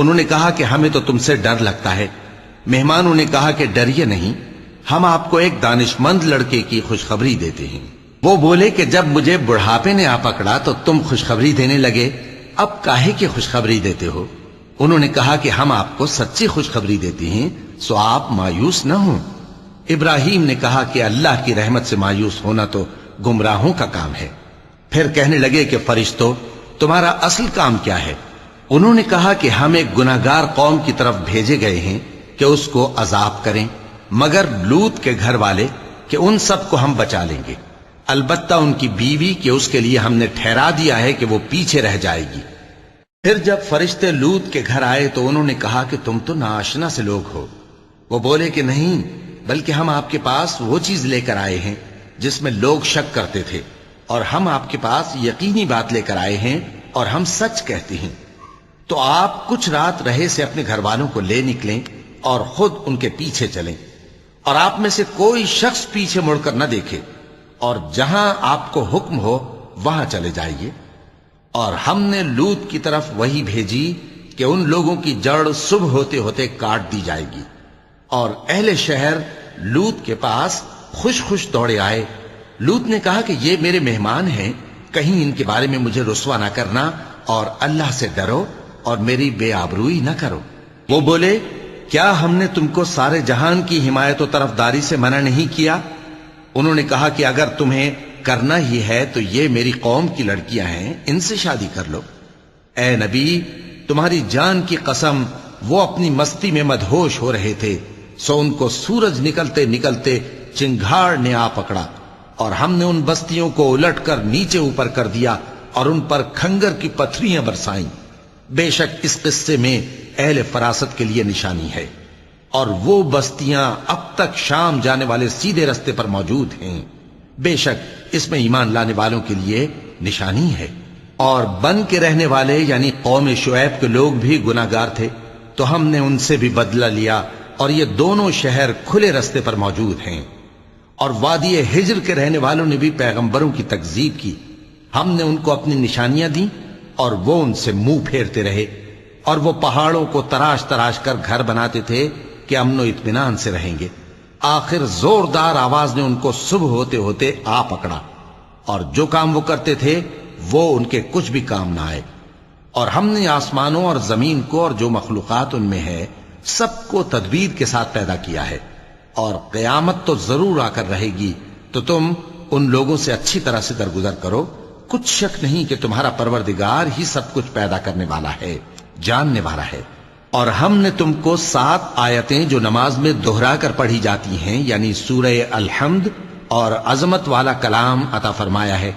انہوں نے کہا کہ ہمیں تو تم سے ڈر لگتا ہے۔ مہمانوں نے کہا کہ ڈریے نہیں، ہم آپ کو ایک دانشمند لڑکے کی خوشخبری دیتے ہیں۔ وہ بولے کہ جب مجھے بڑھاپے نے آ پکڑا تو تم خوشخبری دینے لگے، اب کاہے کی خوشخبری دیتے ہو؟ انہوں نے کہا کہ ہم آپ کو سچی خوشخبری دیتے ہیں، سو آپ مایوس نہ ہوں۔ ابراہیم نے کہا کہ اللہ کی رحمت سے مایوس ہونا تو گمراہوں کا کام ہے۔ پھر کہنے لگے کہ فرشتوں، تمہارا اصل کام کیا ہے؟ انہوں نے کہا کہ ہم ایک گناہگار قوم کی طرف بھیجے گئے ہیں کہ اس کو عذاب کریں، مگر لوط کے گھر والے کہ ان سب کو ہم بچا لیں گے، البتہ ان کی بیوی کہ اس کے لیے ہم نے ٹھہرا دیا ہے کہ وہ پیچھے رہ جائے گی۔ پھر جب فرشتے لوط کے گھر آئے تو انہوں نے کہا کہ تم تو ناآشنا سے لوگ ہو۔ وہ بولے کہ نہیں، بلکہ ہم آپ کے پاس وہ چیز لے کر آئے ہیں جس میں لوگ شک کرتے تھے، اور ہم آپ کے پاس یقینی بات لے کر آئے ہیں اور ہم سچ کہتے ہیں۔ تو آپ کچھ رات رہے سے اپنے گھر والوں کو لے نکلیں اور خود ان کے پیچھے چلیں، اور آپ میں سے کوئی شخص پیچھے مڑ کر نہ دیکھے، اور جہاں آپ کو حکم ہو وہاں چلے جائیے۔ اور ہم نے لوط کی طرف وہی بھیجی کہ ان لوگوں کی جڑ صبح ہوتے ہوتے کاٹ دی جائے گی۔ اور اہل شہر لوط کے پاس خوش خوش دوڑے آئے۔ لوط نے کہا کہ یہ میرے مہمان ہیں، کہیں ان کے بارے میں مجھے رسوا نہ کرنا، اور اللہ سے ڈرو اور میری بے آبروئی نہ کرو۔ وہ بولے، کیا ہم نے تم کو سارے جہان کی حمایت و طرفداری سے منع نہیں کیا؟ انہوں نے کہا کہ اگر تمہیں کرنا ہی ہے تو یہ میری قوم کی لڑکیاں ہیں، ان سے شادی کر لو۔ اے نبی، تمہاری جان کی قسم، وہ اپنی مستی میں مدہوش ہو رہے تھے، سو ان کو سورج نکلتے نکلتے چنگھاڑ نے آ پکڑا، اور ہم نے ان بستیوں کو الٹ کر نیچے اوپر کر دیا اور ان پر کھنگر کی پتھریاں برسائیں۔ بے شک اس قصے میں اہل فراست کے لیے نشانی ہے، اور وہ بستیاں اب تک شام جانے والے سیدھے رستے پر موجود ہیں۔ بے شک اس میں ایمان لانے والوں کے لیے نشانی ہے۔ اور بن کے رہنے والے یعنی قوم شعیب کے لوگ بھی گناہگار تھے، تو ہم نے ان سے بھی بدلہ لیا، اور یہ دونوں شہر کھلے رستے پر موجود ہیں۔ اور وادی ہجر کے رہنے والوں نے بھی پیغمبروں کی تکذیب کی، ہم نے ان کو اپنی نشانیاں دیں اور وہ ان سے منہ پھیرتے رہے، اور وہ پہاڑوں کو تراش تراش کر گھر بناتے تھے کہ امن و اطمینان سے رہیں گے۔ آخر زوردار آواز نے ان کو صبح ہوتے ہوتے آ پکڑا، اور جو کام وہ کرتے تھے وہ ان کے کچھ بھی کام نہ آئے۔ اور ہم نے آسمانوں اور زمین کو اور جو مخلوقات ان میں ہے سب کو تدبیر کے ساتھ پیدا کیا ہے، اور قیامت تو ضرور آ کر رہے گی، تو تم ان لوگوں سے اچھی طرح سے درگزر کرو۔ کچھ شک نہیں کہ تمہارا پروردگار ہی سب کچھ پیدا کرنے والا ہے، جاننے والا ہے۔ اور ہم نے تم کو 7 آیتیں جو نماز میں دہرا کر پڑھی جاتی ہیں، یعنی سورہ الحمد اور عظمت والا کلام عطا فرمایا ہے۔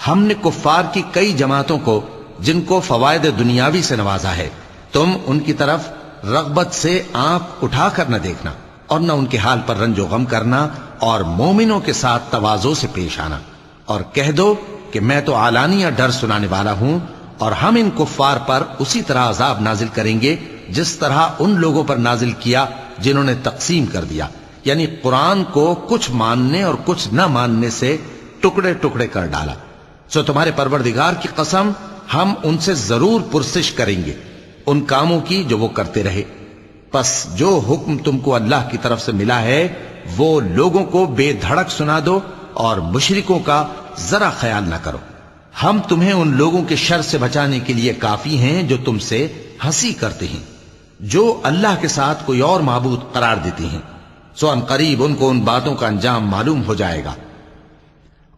ہم نے کفار کی کئی جماعتوں کو جن کو فوائد دنیاوی سے نوازا ہے، تم ان کی طرف رغبت سے آنکھ اٹھا کر نہ دیکھنا، اور نہ ان کے حال پر رنج و غم کرنا، اور مومنوں کے ساتھ تواضع سے پیش آنا، اور کہہ دو کہ میں تو اعلانیہ ڈر سنانے والا ہوں، اور ہم ان کفار پر اسی طرح عذاب نازل کریں گے جس طرح ان لوگوں پر نازل کیا جنہوں نے تقسیم کر دیا، یعنی قرآن کو کچھ ماننے اور کچھ نہ ماننے سے ٹکڑے ٹکڑے کر ڈالا۔ سو تمہارے پروردگار کی قسم، ہم ان سے ضرور پرسش کریں گے ان کاموں کی جو وہ کرتے رہے۔ پس جو حکم تم کو اللہ کی طرف سے ملا ہے وہ لوگوں کو بے دھڑک سنا دو، اور مشرکوں کا ذرا خیال نہ کرو۔ ہم تمہیں ان لوگوں کے شر سے بچانے کے لیے کافی ہیں جو تم سے ہنسی کرتے ہیں، جو اللہ کے ساتھ کوئی اور معبود قرار دیتے ہیں، سو ان قریب ان کو ان باتوں کا انجام معلوم ہو جائے گا۔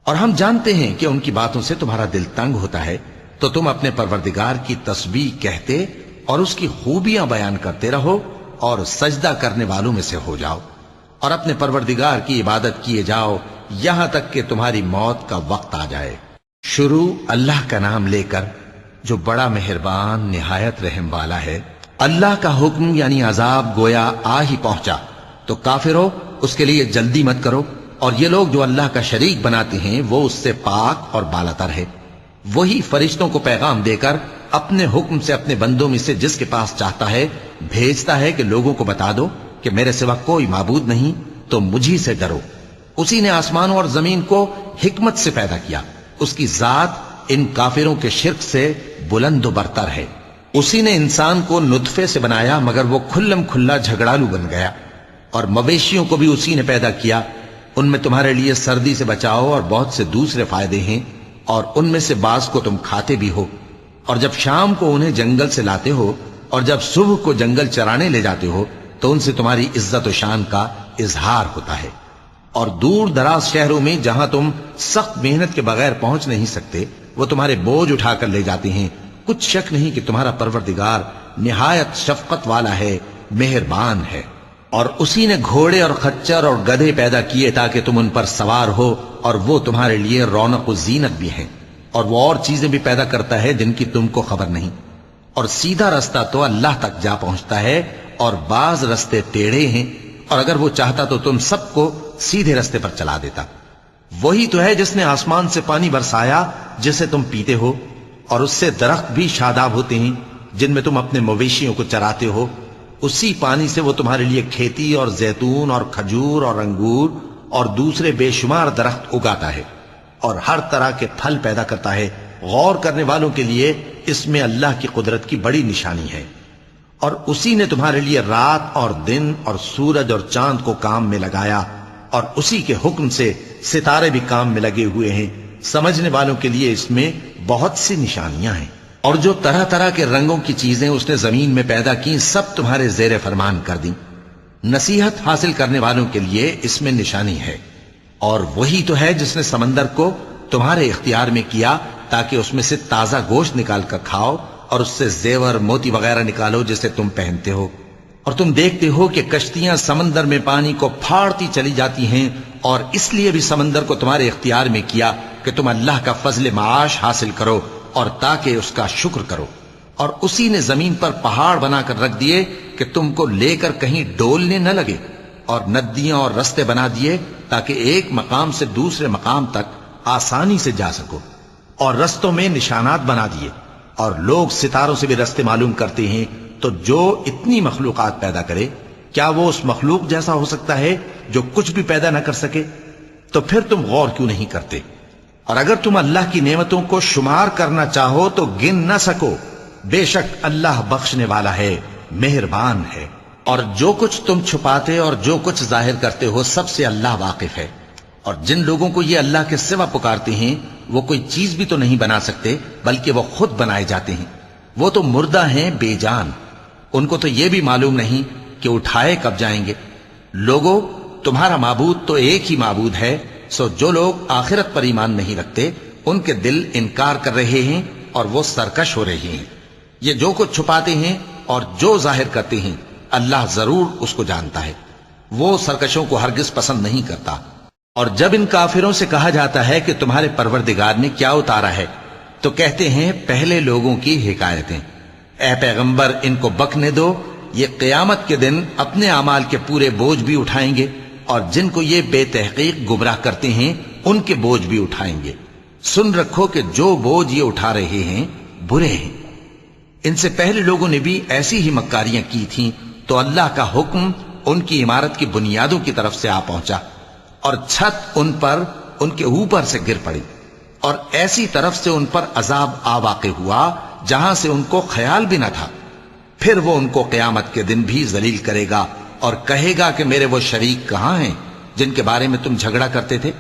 اور ہم جانتے ہیں کہ ان کی باتوں سے تمہارا دل تنگ ہوتا ہے، تو تم اپنے پروردگار کی تسبیح کہتے اور اس کی خوبیاں بیان کرتے رہو، اور سجدہ کرنے والوں میں سے ہو جاؤ، اور اپنے پروردگار کی عبادت کیے جاؤ یہاں تک کہ تمہاری موت کا وقت آ جائے۔ شروع اللہ کا نام لے کر جو بڑا مہربان نہایت رحم والا ہے۔ اللہ کا حکم یعنی عذاب گویا آ ہی پہنچا، تو کافروں اس کے لیے جلدی مت کرو، اور یہ لوگ جو اللہ کا شریک بناتے ہیں وہ اس سے پاک اور بالاتر ہے۔ وہی فرشتوں کو پیغام دے کر اپنے حکم سے اپنے بندوں میں سے جس کے پاس چاہتا ہے بھیجتا ہے کہ لوگوں کو بتا دو کہ میرے سوا کوئی معبود نہیں، تو مجھی سے ڈرو۔ اسی نے آسمانوں اور زمین کو حکمت سے پیدا کیا، اس کی ذات ان کافروں کے شرک سے بلند و برتر ہے۔ اسی نے انسان کو نطفے سے بنایا مگر وہ کھلم کھلا جھگڑالو بن گیا، اور مویشیوں کو بھی اسی نے پیدا کیا، ان میں تمہارے لیے سردی سے بچاؤ اور بہت سے دوسرے فائدے ہیں، اور ان میں سے بعض کو تم کھاتے بھی ہو، اور جب شام کو انہیں جنگل سے لاتے ہو اور جب صبح کو جنگل چرانے لے جاتے ہو تو ان سے تمہاری عزت و شان کا اظہار ہوتا ہے۔ اور دور دراز شہروں میں جہاں تم سخت محنت کے بغیر پہنچ نہیں سکتے وہ تمہارے بوجھ اٹھا کر لے جاتے ہیں، کچھ شک نہیں کہ تمہارا پروردگار نہایت شفقت والا ہے، مہربان ہے۔ اور اسی نے گھوڑے اور خچر اور گدھے پیدا کیے تاکہ تم ان پر سوار ہو، اور وہ تمہارے لیے رونق و زینت بھی ہیں، اور وہ اور چیزیں بھی پیدا کرتا ہے جن کی تم کو خبر نہیں۔ اور سیدھا رستہ تو اللہ تک جا پہنچتا ہے، اور بعض رستے ٹیڑھے ہیں، اور اگر وہ چاہتا تو تم سب کو سیدھے رستے پر چلا دیتا۔ وہی تو ہے جس نے آسمان سے پانی برسایا جسے تم پیتے ہو، اور اس سے درخت بھی شاداب ہوتے ہیں جن میں تم اپنے مویشیوں کو چراتے ہو۔ اسی پانی سے وہ تمہارے لیے کھیتی اور زیتون اور کھجور اور انگور اور دوسرے بے شمار درخت اگاتا ہے، اور ہر طرح کے پھل پیدا کرتا ہے۔ غور کرنے والوں کے لیے اس میں اللہ کی قدرت کی بڑی نشانی ہے۔ اور اسی نے تمہارے لیے رات اور دن اور سورج اور چاند کو کام میں لگایا، اور اسی کے حکم سے ستارے بھی کام میں لگے ہوئے ہیں۔ سمجھنے والوں کے لیے اس میں بہت سی نشانیاں ہیں۔ اور جو طرح طرح کے رنگوں کی چیزیں اس نے زمین میں پیدا کی سب تمہارے زیر فرمان کر دیں۔ نصیحت حاصل کرنے والوں کے لیے اس میں نشانی ہے۔ اور وہی تو ہے جس نے سمندر کو تمہارے اختیار میں کیا تاکہ اس میں سے تازہ گوشت نکال کر کھاؤ، اور اس سے زیور موتی وغیرہ نکالو جسے تم پہنتے ہو۔ اور تم دیکھتے ہو کہ کشتیاں سمندر میں پانی کو پھاڑتی چلی جاتی ہیں، اور اس لیے بھی سمندر کو تمہارے اختیار میں کیا کہ تم اللہ کا فضل معاش حاصل کرو اور تاکہ اس کا شکر کرو۔ اور اسی نے زمین پر پہاڑ بنا کر رکھ دیے کہ تم کو لے کر کہیں ڈولنے نہ لگے، اور ندیاں اور رستے بنا دیے تاکہ ایک مقام سے دوسرے مقام تک آسانی سے جا سکو، اور رستوں میں نشانات بنا دیے۔ اور لوگ ستاروں سے بھی رستے معلوم کرتے ہیں، تو جو اتنی مخلوقات پیدا کرے کیا وہ اس مخلوق جیسا ہو سکتا ہے جو کچھ بھی پیدا نہ کر سکے؟ تو پھر تم غور کیوں نہیں کرتے؟ اور اگر تم اللہ کی نعمتوں کو شمار کرنا چاہو تو گن نہ سکو، بے شک اللہ بخشنے والا ہے، مہربان ہے۔ اور جو کچھ تم چھپاتے اور جو کچھ ظاہر کرتے ہو سب سے اللہ واقف ہے۔ اور جن لوگوں کو یہ اللہ کے سوا پکارتے ہیں وہ کوئی چیز بھی تو نہیں بنا سکتے بلکہ وہ خود بنائے جاتے ہیں۔ وہ تو مردہ ہیں بے جان، ان کو تو یہ بھی معلوم نہیں کہ اٹھائے کب جائیں گے۔ لوگو، تمہارا معبود تو ایک ہی معبود ہے، سو جو لوگ آخرت پر ایمان نہیں رکھتے ان کے دل انکار کر رہے ہیں اور وہ سرکش ہو رہے ہیں۔ یہ جو کچھ چھپاتے ہیں اور جو ظاہر کرتے ہیں اللہ ضرور اس کو جانتا ہے، وہ سرکشوں کو ہرگز پسند نہیں کرتا۔ اور جب ان کافروں سے کہا جاتا ہے کہ تمہارے پروردگار نے کیا اتارا ہے تو کہتے ہیں پہلے لوگوں کی حکایتیں۔ اے پیغمبر، ان کو بکنے دو، یہ قیامت کے دن اپنے اعمال کے پورے بوجھ بھی اٹھائیں گے، اور جن کو یہ بے تحقیق گمراہ کرتے ہیں ان کے بوجھ بھی اٹھائیں گے۔ سن رکھو کہ جو بوجھ یہ اٹھا رہے ہیں برے ہیں۔ ان سے پہلے لوگوں نے بھی ایسی ہی مکاریاں کی تھیں، تو اللہ کا حکم ان کی عمارت کی بنیادوں کی طرف سے آ پہنچا، اور چھت ان پر ان کے اوپر سے گر پڑی، اور ایسی طرف سے ان پر عذاب آ واقع ہوا جہاں سے ان کو خیال بھی نہ تھا۔ پھر وہ ان کو قیامت کے دن بھی ذلیل کرے گا اور کہے گا کہ میرے وہ شریک کہاں ہیں جن کے بارے میں تم جھگڑا کرتے تھے؟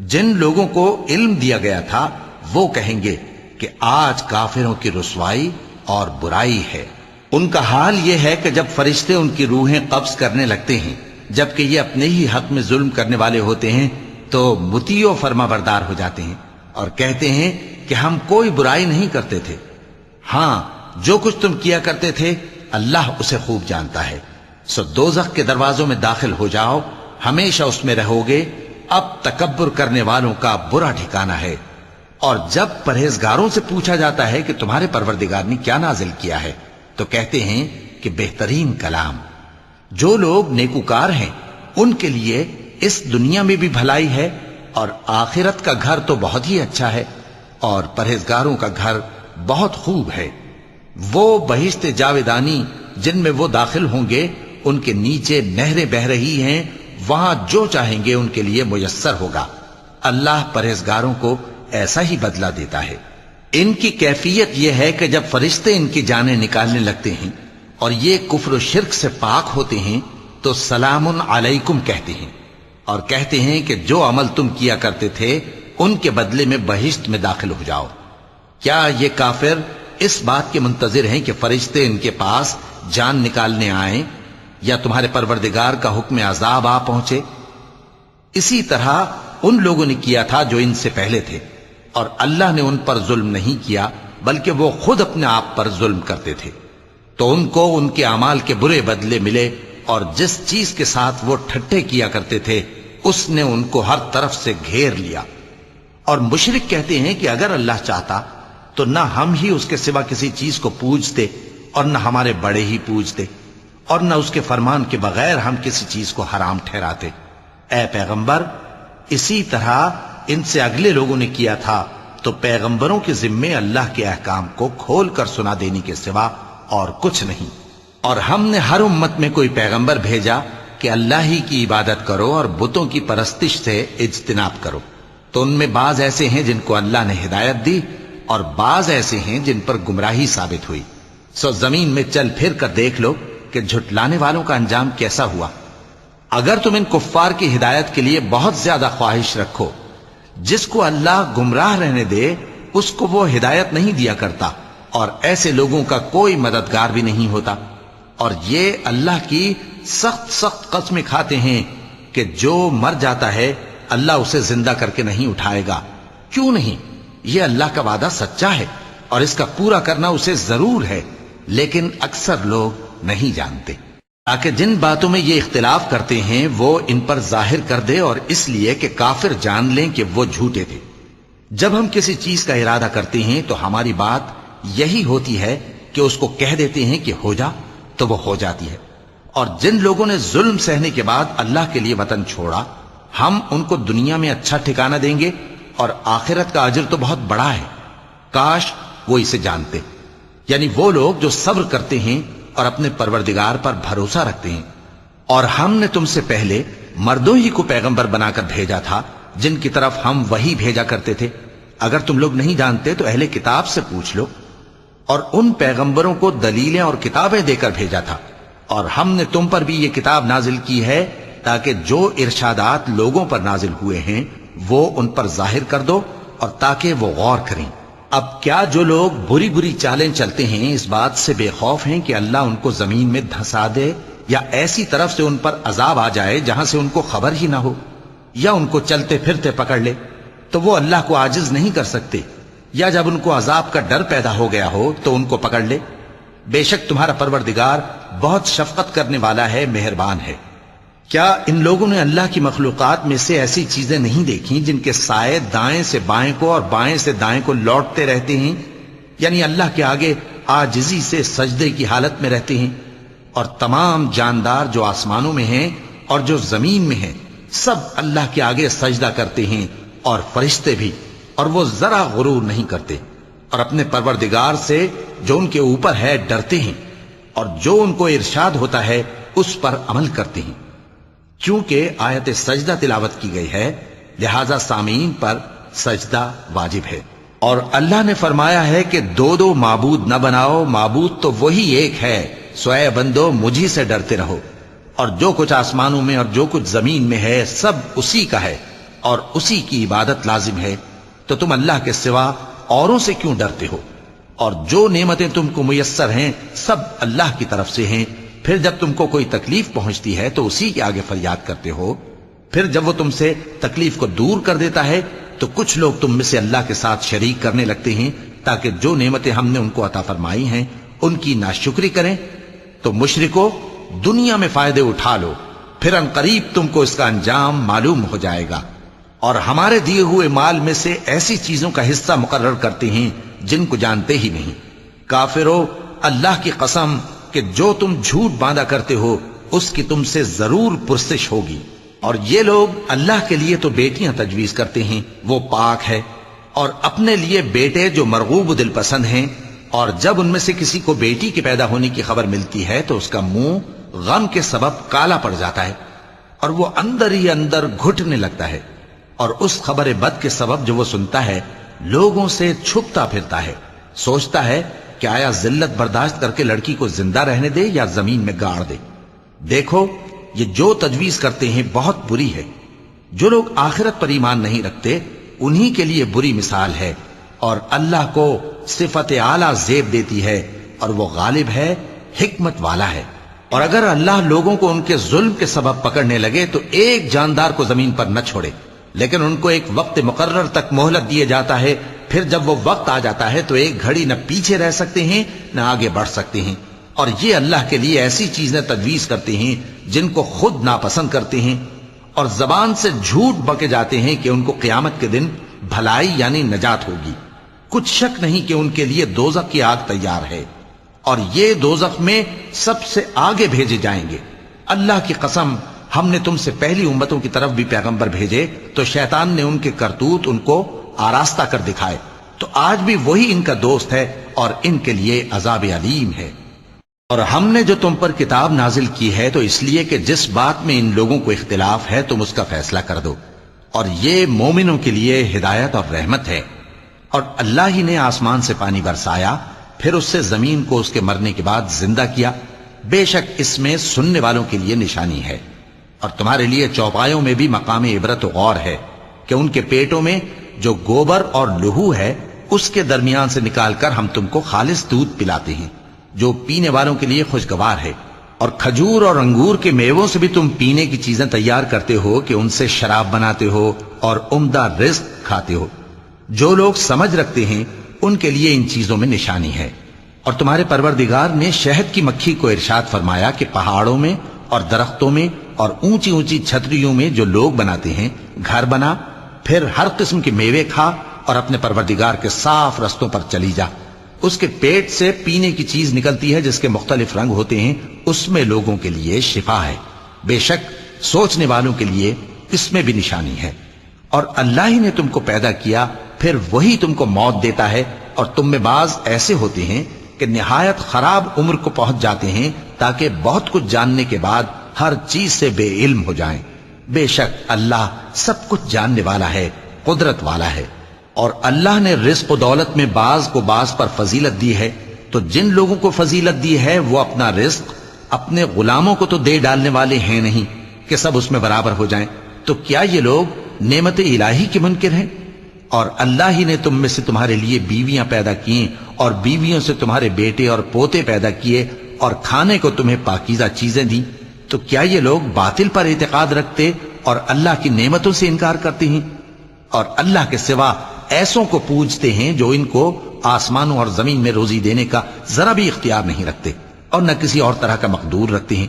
جن لوگوں کو علم دیا گیا تھا وہ کہیں گے کہ آج کافروں کی رسوائی اور برائی ہے۔ ان کا حال یہ ہے کہ جب فرشتے ان کی روحیں قبض کرنے لگتے ہیں جبکہ یہ اپنے ہی حق میں ظلم کرنے والے ہوتے ہیں تو مطیع و فرما بردار ہو جاتے ہیں اور کہتے ہیں کہ ہم کوئی برائی نہیں کرتے تھے۔ ہاں، جو کچھ تم کیا کرتے تھے اللہ اسے خوب جانتا ہے۔ سو دوزخ کے دروازوں میں داخل ہو جاؤ، ہمیشہ اس میں رہو گے، اب تکبر کرنے والوں کا برا ٹھکانہ ہے۔ اور جب پرہیزگاروں سے پوچھا جاتا ہے کہ تمہارے پروردگار نے کیا نازل کیا ہے تو کہتے ہیں کہ بہترین کلام۔ جو لوگ نیکوکار ہیں ان کے لیے اس دنیا میں بھی بھلائی ہے اور آخرت کا گھر تو بہت ہی اچھا ہے، اور پرہیزگاروں کا گھر بہت خوب ہے۔ وہ بہشت جاویدانی جن میں وہ داخل ہوں گے ان کے نیچے نہریں بہہ رہی ہیں، وہاں جو چاہیں گے ان کے لیے میسر ہوگا۔ اللہ پرہیزگاروں کو ایسا ہی بدلہ دیتا ہے۔ ان کی کیفیت یہ ہے کہ جب فرشتے ان کی جانیں نکالنے لگتے ہیں اور یہ کفر و شرک سے پاک ہوتے ہیں تو سلام علیکم کہتے ہیں اور کہتے ہیں کہ جو عمل تم کیا کرتے تھے ان کے بدلے میں بہشت میں داخل ہو جاؤ۔ کیا یہ کافر اس بات کے منتظر ہیں کہ فرشتے ان کے پاس جان نکالنے آئیں یا تمہارے پروردگار کا حکم عذاب آ پہنچے؟ اسی طرح ان لوگوں نے کیا تھا جو ان سے پہلے تھے، اور اللہ نے ان پر ظلم نہیں کیا بلکہ وہ خود اپنے آپ پر ظلم کرتے تھے۔ تو ان کو ان کے اعمال کے برے بدلے ملے، اور جس چیز کے ساتھ وہ ٹھٹھے کیا کرتے تھے اس نے ان کو ہر طرف سے گھیر لیا۔ اور مشرک کہتے ہیں کہ اگر اللہ چاہتا تو نہ ہم ہی اس کے سوا کسی چیز کو پوجتے اور نہ ہمارے بڑے ہی پوجتے، اور نہ اس کے فرمان کے بغیر ہم کسی چیز کو حرام ٹھہراتے۔ اے پیغمبر، اسی طرح ان سے اگلے لوگوں نے کیا تھا، تو پیغمبروں کے ذمے اللہ کے احکام کو کھول کر سنا دینے کے سوا اور کچھ نہیں۔ اور ہم نے ہر امت میں کوئی پیغمبر بھیجا کہ اللہ ہی کی عبادت کرو اور بتوں کی پرستش سے اجتناب کرو، تو ان میں بعض ایسے ہیں جن کو اللہ نے ہدایت دی اور بعض ایسے ہیں جن پر گمراہی ثابت ہوئی۔ سو زمین میں چل پھر کر دیکھ لو کہ جھٹلانے والوں کا انجام کیسا ہوا۔ اگر تم ان کفار کی ہدایت کے لیے بہت زیادہ خواہش رکھو، جس کو اللہ گمراہ رہنے دے اس کو وہ ہدایت نہیں دیا کرتا، اور ایسے لوگوں کا کوئی مددگار بھی نہیں ہوتا۔ اور یہ اللہ کی سخت قسمیں کھاتے ہیں کہ جو مر جاتا ہے اللہ اسے زندہ کر کے نہیں اٹھائے گا۔ کیوں نہیں؟ یہ اللہ کا وعدہ سچا ہے اور اس کا پورا کرنا اسے ضرور ہے، لیکن اکثر لوگ نہیں جانتے۔ تاکہ جن باتوں میں یہ اختلاف کرتے ہیں وہ ان پر ظاہر کر دے، اور اس لیے کہ کافر جان لیں کہ وہ جھوٹے تھے۔ جب ہم کسی چیز کا ارادہ کرتے ہیں تو ہماری بات یہی ہوتی ہے کہ اس کو کہہ دیتے ہیں کہ ہو جا، تو وہ ہو جاتی ہے۔ اور جن لوگوں نے ظلم سہنے کے بعد اللہ کے لیے وطن چھوڑا، ہم ان کو دنیا میں اچھا ٹھکانہ دیں گے اور آخرت کا اجر تو بہت بڑا ہے۔ کاش وہ اسے جانتے، یعنی وہ لوگ جو صبر کرتے ہیں اور اپنے پروردگار پر بھروسہ رکھتے ہیں۔ اور ہم نے تم سے پہلے مردوں ہی کو پیغمبر بنا کر بھیجا تھا جن کی طرف ہم وہی بھیجا کرتے تھے۔ اگر تم لوگ نہیں جانتے تو اہل کتاب سے پوچھ لو۔ اور ان پیغمبروں کو دلیلیں اور کتابیں دے کر بھیجا تھا، اور ہم نے تم پر بھی یہ کتاب نازل کی ہے تاکہ جو ارشادات لوگوں پر نازل ہوئے ہیں وہ ان پر ظاہر کر دو، اور تاکہ وہ غور کریں۔ اب کیا جو لوگ بری بری چالیں چلتے ہیں اس بات سے بے خوف ہیں کہ اللہ ان کو زمین میں دھسا دے، یا ایسی طرف سے ان پر عذاب آ جائے جہاں سے ان کو خبر ہی نہ ہو، یا ان کو چلتے پھرتے پکڑ لے؟ تو وہ اللہ کو عاجز نہیں کر سکتے، یا جب ان کو عذاب کا ڈر پیدا ہو گیا ہو تو ان کو پکڑ لے۔ بے شک تمہارا پروردگار بہت شفقت کرنے والا ہے، مہربان ہے۔ کیا ان لوگوں نے اللہ کی مخلوقات میں سے ایسی چیزیں نہیں دیکھی جن کے سائے دائیں سے بائیں کو اور بائیں سے دائیں کو لوٹتے رہتے ہیں، یعنی اللہ کے آگے عاجزی سے سجدے کی حالت میں رہتے ہیں؟ اور تمام جاندار جو آسمانوں میں ہیں اور جو زمین میں ہیں سب اللہ کے آگے سجدہ کرتے ہیں، اور فرشتے بھی، اور وہ ذرا غرور نہیں کرتے، اور اپنے پروردگار سے جو ان کے اوپر ہے ڈرتے ہیں، اور جو ان کو ارشاد ہوتا ہے اس پر عمل کرتے ہیں۔ چونکہ آیت سجدہ تلاوت کی گئی ہے لہذا سامعین پر سجدہ واجب ہے۔ اور اللہ نے فرمایا ہے کہ دو معبود نہ بناؤ، معبود تو وہی ایک ہے، سو اے بندو مجھی سے ڈرتے رہو۔ اور جو کچھ آسمانوں میں اور جو کچھ زمین میں ہے سب اسی کا ہے، اور اسی کی عبادت لازم ہے، تو تم اللہ کے سوا اوروں سے کیوں ڈرتے ہو؟ اور جو نعمتیں تم کو میسر ہیں سب اللہ کی طرف سے ہیں۔ پھر جب تم کو کوئی تکلیف پہنچتی ہے تو اسی کے آگے فریاد کرتے ہو، پھر جب وہ تم سے تکلیف کو دور کر دیتا ہے تو کچھ لوگ تم میں سے اللہ کے ساتھ شریک کرنے لگتے ہیں تاکہ جو نعمتیں ہم نے ان کو عطا فرمائی ہیں ان کی ناشکری کریں۔ تو مشرکو، دنیا میں فائدے اٹھا لو، پھر ان قریب تم کو اس کا انجام معلوم ہو جائے گا۔ اور ہمارے دیے ہوئے مال میں سے ایسی چیزوں کا حصہ مقرر کرتے ہیں جن کو جانتے ہی نہیں۔ کافرو، اللہ کی قسم کہ جو تم جھوٹ باندھا کرتے ہو اس کی تم سے ضرور پرسش ہوگی۔ اور یہ لوگ اللہ کے لیے تو بیٹیاں تجویز کرتے ہیں، وہ پاک ہے، اور اپنے لیے بیٹے جو مرغوب دل پسند ہیں، اور جب ان میں سے کسی کو بیٹی کے پیدا ہونے کی خبر ملتی ہے تو اس کا منہ غم کے سبب کالا پڑ جاتا ہے، اور وہ اندر ہی اندر گھٹنے لگتا ہے، اور اس خبر بد کے سبب جو وہ سنتا ہے لوگوں سے چھپتا پھرتا ہے، سوچتا ہے کہ آیا ذلت برداشت کر کے لڑکی کو زندہ رہنے دے یا زمین میں گاڑ دے۔ دیکھو یہ جو تجویز کرتے ہیں بہت بری ہے۔ جو لوگ آخرت پر ایمان نہیں رکھتے انہی کے لیے بری مثال ہے، اور اللہ کو صفت اعلیٰ زیب دیتی ہے، اور وہ غالب ہے، حکمت والا ہے۔ اور اگر اللہ لوگوں کو ان کے ظلم کے سبب پکڑنے لگے تو ایک جاندار کو زمین پر نہ چھوڑے، لیکن ان کو ایک وقت مقرر تک مہلت دیے جاتا ہے، پھر جب وہ وقت آ جاتا ہے تو ایک گھڑی نہ پیچھے رہ سکتے ہیں نہ آگے بڑھ سکتے ہیں۔ اور یہ اللہ کے لیے ایسی چیزیں تجویز کرتے ہیں جن کو خود ناپسند کرتے ہیں، اور زبان سے جھوٹ بکے جاتے ہیں کہ ان کو قیامت کے دن بھلائی یعنی نجات ہوگی۔ کچھ شک نہیں کہ ان کے لیے دوزخ کی آگ تیار ہے، اور یہ دوزخ میں سب سے آگے بھیجے جائیں گے۔ اللہ کی قسم، ہم نے تم سے پہلی امتوں کی طرف بھی پیغمبر بھیجے تو شیطان نے ان کے کرتوت ان کو آراستہ کر دکھائے، تو آج بھی وہی ان کا دوست ہے اور ان کے لیے عذاب علیم ہے۔ اور ہم نے جو تم پر کتاب نازل کی ہے تو اس لیے کہ جس بات میں ان لوگوں کو اختلاف ہے تم اس کا فیصلہ کر دو، اور یہ مومنوں کے لیے ہدایت اور رحمت ہے۔ اور اللہ ہی نے آسمان سے پانی برسایا، پھر اس سے زمین کو اس کے مرنے کے بعد زندہ کیا، بے شک اس میں سننے والوں کے لیے نشانی ہے۔ اور تمہارے لیے چوپایوں میں بھی مقام عبرت و غور ہے کہ ان کے پیٹوں میں جو گوبر اور لہو ہے اس کے درمیان سے نکال کر ہم تم کو خالص دودھ پلاتے ہیں جو پینے والوں کے لیے خوشگوار ہے، اور کھجور اور انگور کے میووں سے بھی تم پینے کی چیزیں تیار کرتے ہو کہ ان سے شراب بناتے ہو اور عمدہ رزق کھاتے ہو۔ جو لوگ سمجھ رکھتے ہیں ان کے لیے ان چیزوں میں نشانی ہے۔ اور تمہارے پروردگار نے شہد کی مکھی کو ارشاد فرمایا کہ پہاڑوں میں اور درختوں میں اور اونچی اونچی چھتریوں میں جو لوگ بناتے ہیں گھر بنا، پھر ہر قسم کے میوے کھا اور اپنے پروردگار کے صاف رستوں پر چلی جا۔ اس کے پیٹ سے پینے کی چیز نکلتی ہے جس کے مختلف رنگ ہوتے ہیں، اس میں لوگوں کے لیے شفا ہے، بے شک سوچنے والوں کے لیے اس میں بھی نشانی ہے۔ اور اللہ ہی نے تم کو پیدا کیا، پھر وہی تم کو موت دیتا ہے، اور تم میں بعض ایسے ہوتے ہیں کہ نہایت خراب عمر کو پہنچ جاتے ہیں تاکہ بہت کچھ جاننے کے بعد ہر چیز سے بے علم ہو جائیں۔ بے شک اللہ سب کچھ جاننے والا ہے، قدرت والا ہے۔ اور اللہ نے رزق و دولت میں بعض کو بعض پر فضیلت دی ہے، تو جن لوگوں کو فضیلت دی ہے وہ اپنا رزق اپنے غلاموں کو تو دے ڈالنے والے ہیں نہیں کہ سب اس میں برابر ہو جائیں، تو کیا یہ لوگ نعمت الہی کے منکر ہیں؟ اور اللہ ہی نے تم میں سے تمہارے لیے بیویاں پیدا کی اور بیویوں سے تمہارے بیٹے اور پوتے پیدا کیے اور کھانے کو تمہیں پاکیزہ چیزیں دیں، تو کیا یہ لوگ باطل پر اعتقاد رکھتے اور اللہ کی نعمتوں سے انکار کرتے ہیں؟ اور اللہ کے سوا ایسوں کو پوجتے ہیں جو ان کو آسمانوں اور زمین میں روزی دینے کا ذرا بھی اختیار نہیں رکھتے اور نہ کسی اور طرح کا مقدور رکھتے ہیں۔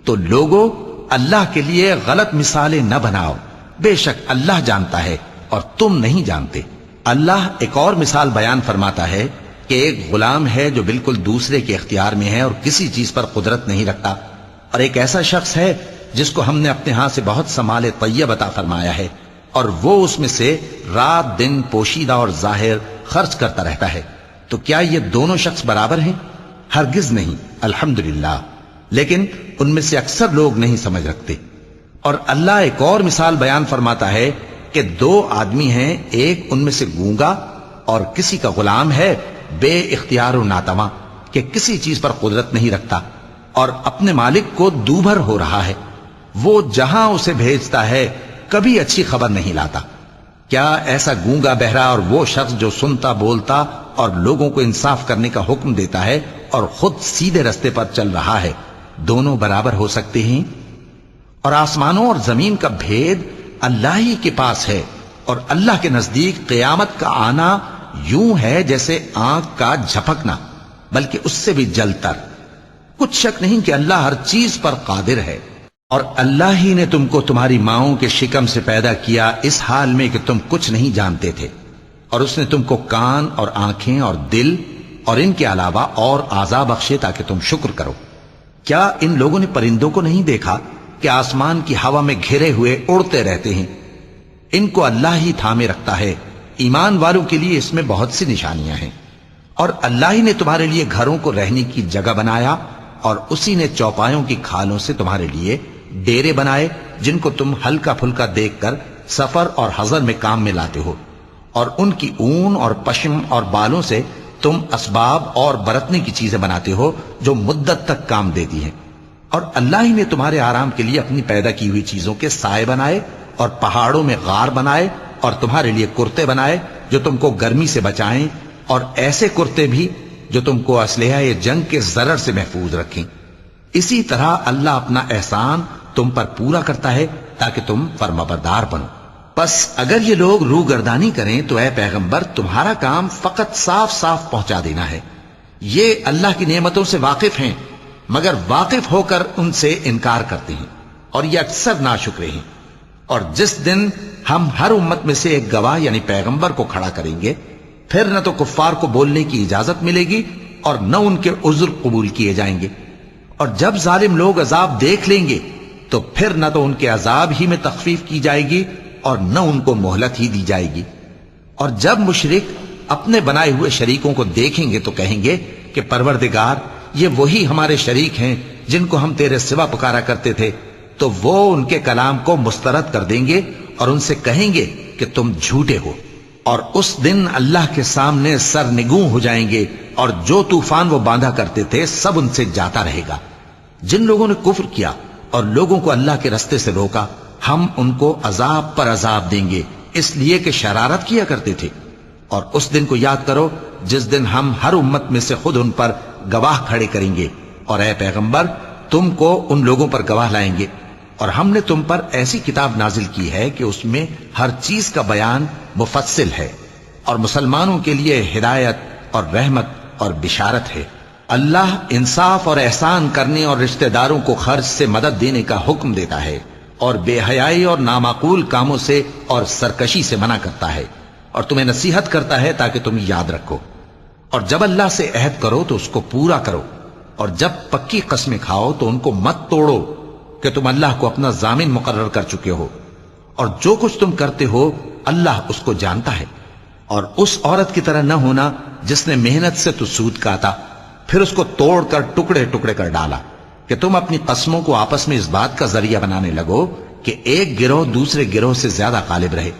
تو لوگوں اللہ کے لیے غلط مثالیں نہ بناؤ، بے شک اللہ جانتا ہے اور تم نہیں جانتے۔ اللہ ایک اور مثال بیان فرماتا ہے کہ ایک غلام ہے جو بالکل دوسرے کے اختیار میں ہے اور کسی چیز پر قدرت نہیں رکھتا، اور ایک ایسا شخص ہے جس کو ہم نے اپنے ہاں سے بہت سا مال طیب عطا فرمایا ہے اور وہ اس میں سے رات دن پوشیدہ اور ظاہر خرچ کرتا رہتا ہے، تو کیا یہ دونوں شخص برابر ہیں؟ ہرگز نہیں، الحمدللہ، لیکن ان میں سے اکثر لوگ نہیں سمجھ رکھتے۔ اور اللہ ایک اور مثال بیان فرماتا ہے کہ دو آدمی ہیں، ایک ان میں سے گونگا اور کسی کا غلام ہے بے اختیار و ناتواں کہ کسی چیز پر قدرت نہیں رکھتا اور اپنے مالک کو دوبھر ہو رہا ہے، وہ جہاں اسے بھیجتا ہے کبھی اچھی خبر نہیں لاتا۔ کیا ایسا گونگا بہرا اور وہ شخص جو سنتا بولتا اور لوگوں کو انصاف کرنے کا حکم دیتا ہے اور خود سیدھے رستے پر چل رہا ہے، دونوں برابر ہو سکتے ہیں؟ اور آسمانوں اور زمین کا بھید اللہ ہی کے پاس ہے، اور اللہ کے نزدیک قیامت کا آنا یوں ہے جیسے آنکھ کا جھپکنا، بلکہ اس سے بھی جلتر۔ کچھ شک نہیں کہ اللہ ہر چیز پر قادر ہے۔ اور اللہ ہی نے تم کو تمہاری ماؤں کے شکم سے پیدا کیا اس حال میں کہ تم کچھ نہیں جانتے تھے، اور اس نے تم کو کان اور آنکھیں اور دل اور ان کے علاوہ اور اعضاء بخشے تاکہ تم شکر کرو۔ کیا ان لوگوں نے پرندوں کو نہیں دیکھا کہ آسمان کی ہوا میں گھرے ہوئے اڑتے رہتے ہیں؟ ان کو اللہ ہی تھامے رکھتا ہے۔ ایمان والوں کے لیے اس میں بہت سی نشانیاں ہیں۔ اور اللہ ہی نے تمہارے لیے گھروں کو رہنے کی جگہ بنایا، اور اسی نے چوپایوں کی کھالوں سے تمہارے لیے ڈیرے بنائے جن کو تم ہلکا پھلکا دیکھ کر سفر اور حضر میں کام میں لاتے ہو، اور ان کی اون اور پشم اور بالوں سے تم اسباب اور برتنے کی چیزیں بناتے ہو جو مدت تک کام دیتی ہیں، اور اللہ ہی نے تمہارے آرام کے لیے اپنی پیدا کی ہوئی چیزوں کے سائے بنائے اور پہاڑوں میں غار بنائے اور تمہارے لیے کرتے بنائے جو تم کو گرمی سے بچائیں، اور ایسے کرتے بھی جو تم کو اسلحہ جنگ کے ضرر سے محفوظ رکھیں۔ اسی طرح اللہ اپنا احسان تم پر پورا کرتا ہے تاکہ تم فرمانبردار بنو۔ پس اگر یہ لوگ روگردانی کریں تو اے پیغمبر تمہارا کام فقط صاف صاف پہنچا دینا ہے۔ یہ اللہ کی نعمتوں سے واقف ہیں مگر واقف ہو کر ان سے انکار کرتے ہیں، اور یہ اکثر ناشکرے ہیں۔ اور جس دن ہم ہر امت میں سے ایک گواہ یعنی پیغمبر کو کھڑا کریں گے، پھر نہ تو کفار کو بولنے کی اجازت ملے گی اور نہ ان کے عذر قبول کیے جائیں گے، اور جب ظالم لوگ عذاب دیکھ لیں گے تو پھر نہ تو ان کے عذاب ہی میں تخفیف کی جائے گی اور نہ ان کو مہلت ہی دی جائے گی۔ اور جب مشرک اپنے بنائے ہوئے شریکوں کو دیکھیں گے تو کہیں گے کہ پروردگار یہ وہی ہمارے شریک ہیں جن کو ہم تیرے سوا پکارا کرتے تھے، تو وہ ان کے کلام کو مسترد کر دیں گے اور ان سے کہیں گے کہ تم جھوٹے ہو، اور اس دن اللہ کے سامنے سرنگوں ہو جائیں گے، اور جو طوفان وہ باندھا کرتے تھے سب ان سے جاتا رہے گا۔ جن لوگوں نے کفر کیا اور لوگوں کو اللہ کے رستے سے روکا، ہم ان کو عذاب پر عذاب دیں گے اس لیے کہ شرارت کیا کرتے تھے۔ اور اس دن کو یاد کرو جس دن ہم ہر امت میں سے خود ان پر گواہ کھڑے کریں گے، اور اے پیغمبر تم کو ان لوگوں پر گواہ لائیں گے، اور ہم نے تم پر ایسی کتاب نازل کی ہے کہ اس میں ہر چیز کا بیان مفصل ہے، اور مسلمانوں کے لیے ہدایت اور رحمت اور بشارت ہے۔ اللہ انصاف اور احسان کرنے اور رشتہ داروں کو خرچ سے مدد دینے کا حکم دیتا ہے، اور بے حیائی اور نامعقول کاموں سے اور سرکشی سے منع کرتا ہے، اور تمہیں نصیحت کرتا ہے تاکہ تم یاد رکھو۔ اور جب اللہ سے عہد کرو تو اس کو پورا کرو، اور جب پکی قسمیں کھاؤ تو ان کو مت توڑو کہ تم اللہ کو اپنا ضامن مقرر کر چکے ہو، اور جو کچھ تم کرتے ہو اللہ اس کو جانتا ہے۔ اور اس عورت کی طرح نہ ہونا جس نے محنت سے تو سود کاتا پھر اس کو توڑ کر ٹکڑے ٹکڑے کر ڈالا، کہ تم اپنی قسموں کو آپس میں اس بات کا ذریعہ بنانے لگو کہ ایک گروہ دوسرے گروہ سے زیادہ غالب رہے۔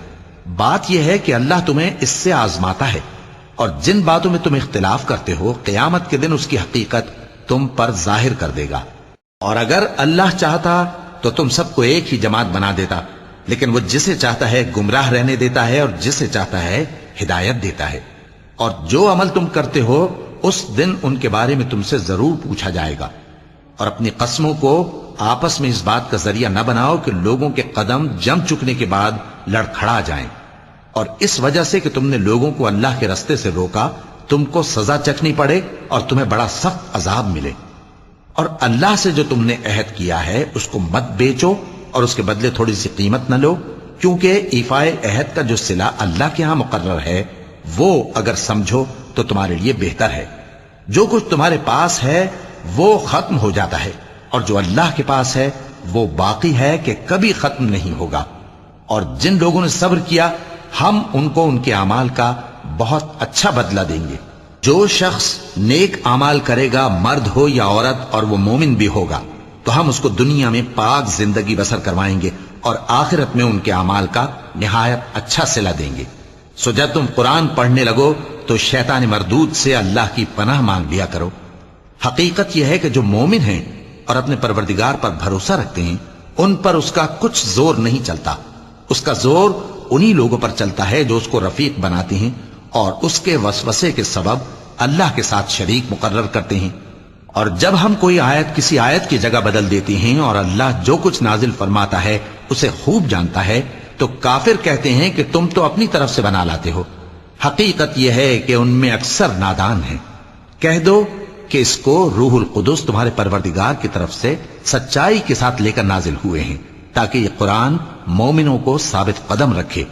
بات یہ ہے کہ اللہ تمہیں اس سے آزماتا ہے، اور جن باتوں میں تم اختلاف کرتے ہو قیامت کے دن اس کی حقیقت تم پر ظاہر کر دے گا۔ اور اگر اللہ چاہتا تو تم سب کو ایک ہی جماعت بنا دیتا، لیکن وہ جسے چاہتا ہے گمراہ رہنے دیتا ہے اور جسے چاہتا ہے ہدایت دیتا ہے۔ اور جو عمل تم کرتے ہو اس دن ان کے بارے میں تم سے ضرور پوچھا جائے گا۔ اور اپنی قسموں کو آپس میں اس بات کا ذریعہ نہ بناؤ کہ لوگوں کے قدم جم چکنے کے بعد لڑکھڑا جائیں، اور اس وجہ سے کہ تم نے لوگوں کو اللہ کے رستے سے روکا تم کو سزا چکھنی پڑے اور تمہیں بڑا سخت عذاب ملے۔ اور اللہ سے جو تم نے عہد کیا ہے اس کو مت بیچو اور اس کے بدلے تھوڑی سی قیمت نہ لو، کیونکہ ایفائے عہد کا جو صلہ اللہ کے ہاں مقرر ہے وہ اگر سمجھو تو تمہارے لیے بہتر ہے۔ جو کچھ تمہارے پاس ہے وہ ختم ہو جاتا ہے، اور جو اللہ کے پاس ہے وہ باقی ہے کہ کبھی ختم نہیں ہوگا۔ اور جن لوگوں نے صبر کیا ہم ان کو ان کے اعمال کا بہت اچھا بدلہ دیں گے۔ جو شخص نیک اعمال کرے گا مرد ہو یا عورت اور وہ مومن بھی ہوگا تو ہم اس کو دنیا میں پاک زندگی بسر کروائیں گے اور آخرت میں ان کے اعمال کا نہایت اچھا صلہ دیں گے۔ سو جب تم قرآن پڑھنے لگو تو شیطان مردود سے اللہ کی پناہ مانگ لیا کرو۔ حقیقت یہ ہے کہ جو مومن ہیں اور اپنے پروردگار پر بھروسہ رکھتے ہیں ان پر اس کا کچھ زور نہیں چلتا۔ اس کا زور انہی لوگوں پر چلتا ہے جو اس کو رفیق بناتے ہیں اور اس کے وسوسے کے سبب اللہ کے ساتھ شریک مقرر کرتے ہیں۔ اور جب ہم کوئی آیت کسی آیت کی جگہ بدل دیتے ہیں اور اللہ جو کچھ نازل فرماتا ہے اسے خوب جانتا ہے تو کافر کہتے ہیں کہ تم تو اپنی طرف سے بنا لاتے ہو۔ حقیقت یہ ہے کہ ان میں اکثر نادان ہیں۔ کہہ دو کہ اس کو روح القدس تمہارے پروردگار کی طرف سے سچائی کے ساتھ لے کر نازل ہوئے ہیں تاکہ یہ قرآن مومنوں کو ثابت قدم رکھے،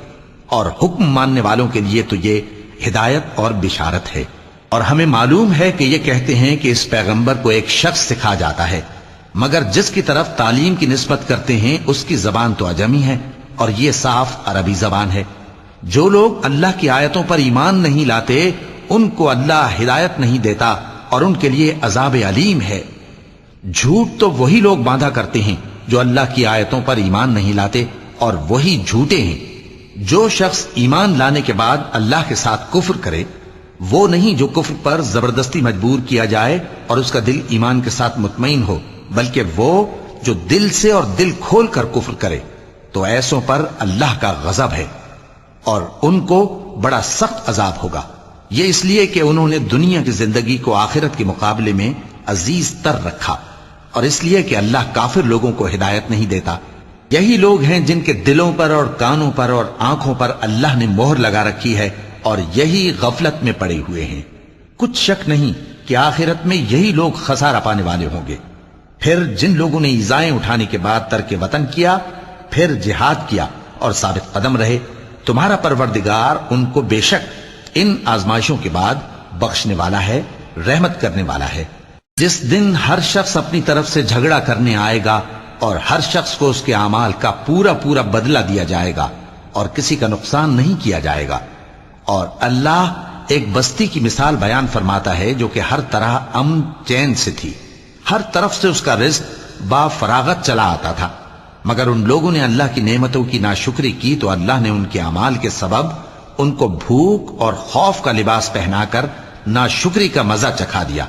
اور حکم ماننے والوں کے لیے تو یہ ہدایت اور بشارت ہے۔ اور ہمیں معلوم ہے کہ یہ کہتے ہیں کہ اس پیغمبر کو ایک شخص سکھا جاتا ہے، مگر جس کی طرف تعلیم کی نسبت کرتے ہیں اس کی زبان تو عجمی ہے اور یہ صاف عربی زبان ہے۔ جو لوگ اللہ کی آیتوں پر ایمان نہیں لاتے ان کو اللہ ہدایت نہیں دیتا اور ان کے لیے عذاب علیم ہے۔ جھوٹ تو وہی لوگ باندھا کرتے ہیں جو اللہ کی آیتوں پر ایمان نہیں لاتے، اور وہی جھوٹے ہیں۔ جو شخص ایمان لانے کے بعد اللہ کے ساتھ کفر کرے وہ نہیں جو کفر پر زبردستی مجبور کیا جائے اور اس کا دل ایمان کے ساتھ مطمئن ہو، بلکہ وہ جو دل سے اور دل کھول کر کفر کرے، تو ایسوں پر اللہ کا غضب ہے اور ان کو بڑا سخت عذاب ہوگا۔ یہ اس لیے کہ انہوں نے دنیا کی زندگی کو آخرت کے مقابلے میں عزیز تر رکھا، اور اس لیے کہ اللہ کافر لوگوں کو ہدایت نہیں دیتا۔ یہی لوگ ہیں جن کے دلوں پر اور کانوں پر اور آنکھوں پر اللہ نے مہر لگا رکھی ہے، اور یہی غفلت میں پڑے ہوئے ہیں۔ کچھ شک نہیں کہ آخرت میں یہی لوگ خسارہ پانے والے ہوں گے۔ پھر جن لوگوں نے ایذائیں اٹھانے کے بعد ترک وطن کیا، پھر جہاد کیا اور ثابت قدم رہے، تمہارا پروردگار ان کو بے شک ان آزمائشوں کے بعد بخشنے والا ہے، رحمت کرنے والا ہے۔ جس دن ہر شخص اپنی طرف سے جھگڑا کرنے آئے گا اور ہر شخص کو اس کے اعمال کا پورا پورا بدلہ دیا جائے گا اور کسی کا نقصان نہیں کیا جائے گا۔ اور اللہ ایک بستی کی مثال بیان فرماتا ہے جو کہ ہر طرح امن چین سے تھی، ہر طرف سے اس کا رزق با فراغت چلا آتا تھا، مگر ان لوگوں نے اللہ کی نعمتوں کی ناشکری کی تو اللہ نے ان کے اعمال کے سبب ان کو بھوک اور خوف کا لباس پہنا کر ناشکری کا مزہ چکھا دیا۔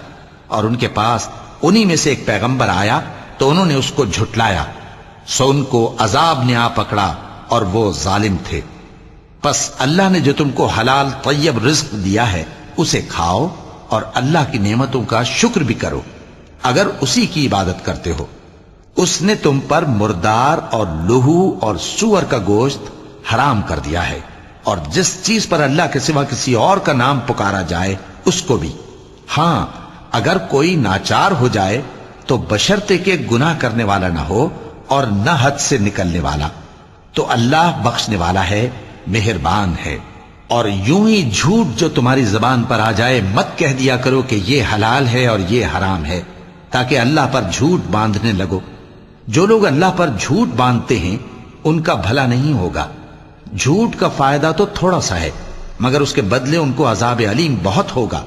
اور ان کے پاس انہی میں سے ایک پیغمبر آیا تو انہوں نے اس کو جھٹلایا، سو ان کو عذاب نے آ پکڑا اور وہ ظالم تھے۔ پس اللہ نے جو تم کو حلال طیب رزق دیا ہے اسے کھاؤ اور اللہ کی نعمتوں کا شکر بھی کرو اگر اسی کی عبادت کرتے ہو۔ اس نے تم پر مردار اور لہو اور سور کا گوشت حرام کر دیا ہے، اور جس چیز پر اللہ کے سوا کسی اور کا نام پکارا جائے اس کو بھی۔ ہاں اگر کوئی ناچار ہو جائے تو بشرطے کہ گناہ کرنے والا نہ ہو اور نہ حد سے نکلنے والا، تو اللہ بخشنے والا ہے، مہربان ہے۔ اور یوں ہی جھوٹ جو تمہاری زبان پر آ جائے مت کہہ دیا کرو کہ یہ حلال ہے اور یہ حرام ہے، تاکہ اللہ پر جھوٹ باندھنے لگو۔ جو لوگ اللہ پر جھوٹ باندھتے ہیں ان کا بھلا نہیں ہوگا۔ جھوٹ کا فائدہ تو تھوڑا سا ہے، مگر اس کے بدلے ان کو عذاب علیم بہت ہوگا۔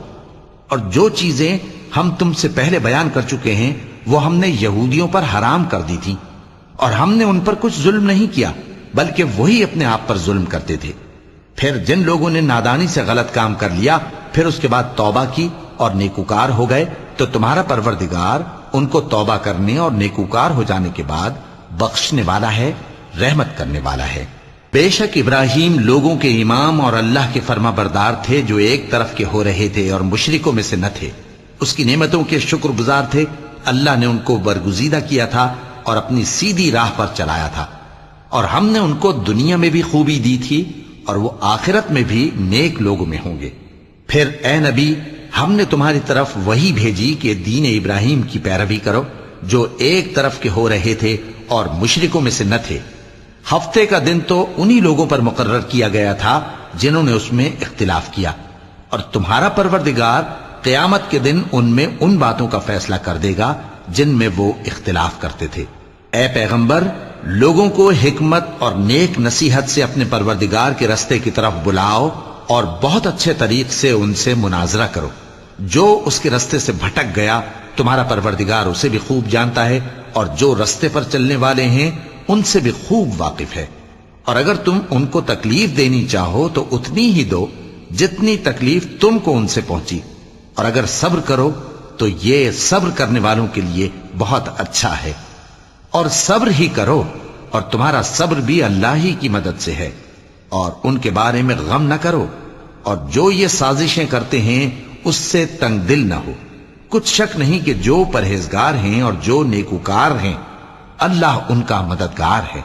اور جو چیزیں ہم تم سے پہلے بیان کر چکے ہیں وہ ہم نے یہودیوں پر حرام کر دی تھی، اور ہم نے ان پر کچھ ظلم نہیں کیا بلکہ وہی اپنے آپ پر ظلم کرتے تھے۔ پھر جن لوگوں نے نادانی سے غلط کام کر لیا پھر اس کے بعد توبہ کی اور نیکوکار ہو گئے تو تمہارا پروردگار ان کو توبہ کرنے اور نیکوکار ہو جانے کے بعد بخشنے والا ہے، رحمت کرنے والا ہے۔ بے شک ابراہیم لوگوں کے امام اور اللہ کے فرما بردار تھے جو ایک طرف کے ہو رہے تھے اور مشرکوں میں سے نہ تھے، اس کی نعمتوں کے شکر گزار تھے۔ اللہ نے ان کو برگزیدہ کیا تھا اور اپنی سیدھی راہ پر چلایا تھا، اور ہم نے ان کو دنیا میں بھی خوبی دی تھی اور وہ آخرت میں بھی نیک لوگوں میں ہوں گے۔ پھر اے نبی ہم نے تمہاری طرف وہی بھیجی کہ دین ابراہیم کی پیروی کرو جو ایک طرف کے ہو رہے تھے اور مشرکوں میں سے نہ تھے۔ ہفتے کا دن تو انہی لوگوں پر مقرر کیا گیا تھا جنہوں نے اس میں اختلاف کیا، اور تمہارا پروردگار قیامت کے دن ان میں ان باتوں کا فیصلہ کر دے گا جن میں وہ اختلاف کرتے تھے۔ اے پیغمبر لوگوں کو حکمت اور نیک نصیحت سے اپنے پروردگار کے رستے کی طرف بلاؤ اور بہت اچھے طریق سے ان سے مناظرہ کرو۔ جو اس کے رستے سے بھٹک گیا تمہارا پروردگار اسے بھی خوب جانتا ہے، اور جو رستے پر چلنے والے ہیں ان سے بھی خوب واقف ہے۔ اور اگر تم ان کو تکلیف دینی چاہو تو اتنی ہی دو جتنی تکلیف تم کو ان سے پہنچی، اور اگر صبر کرو تو یہ صبر کرنے والوں کے لیے بہت اچھا ہے۔ اور صبر ہی کرو، اور تمہارا صبر بھی اللہ ہی کی مدد سے ہے، اور ان کے بارے میں غم نہ کرو، اور جو یہ سازشیں کرتے ہیں اس سے تنگ دل نہ ہو۔ کچھ شک نہیں کہ جو پرہیزگار ہیں اور جو نیکوکار ہیں اللہ ان کا مددگار ہے۔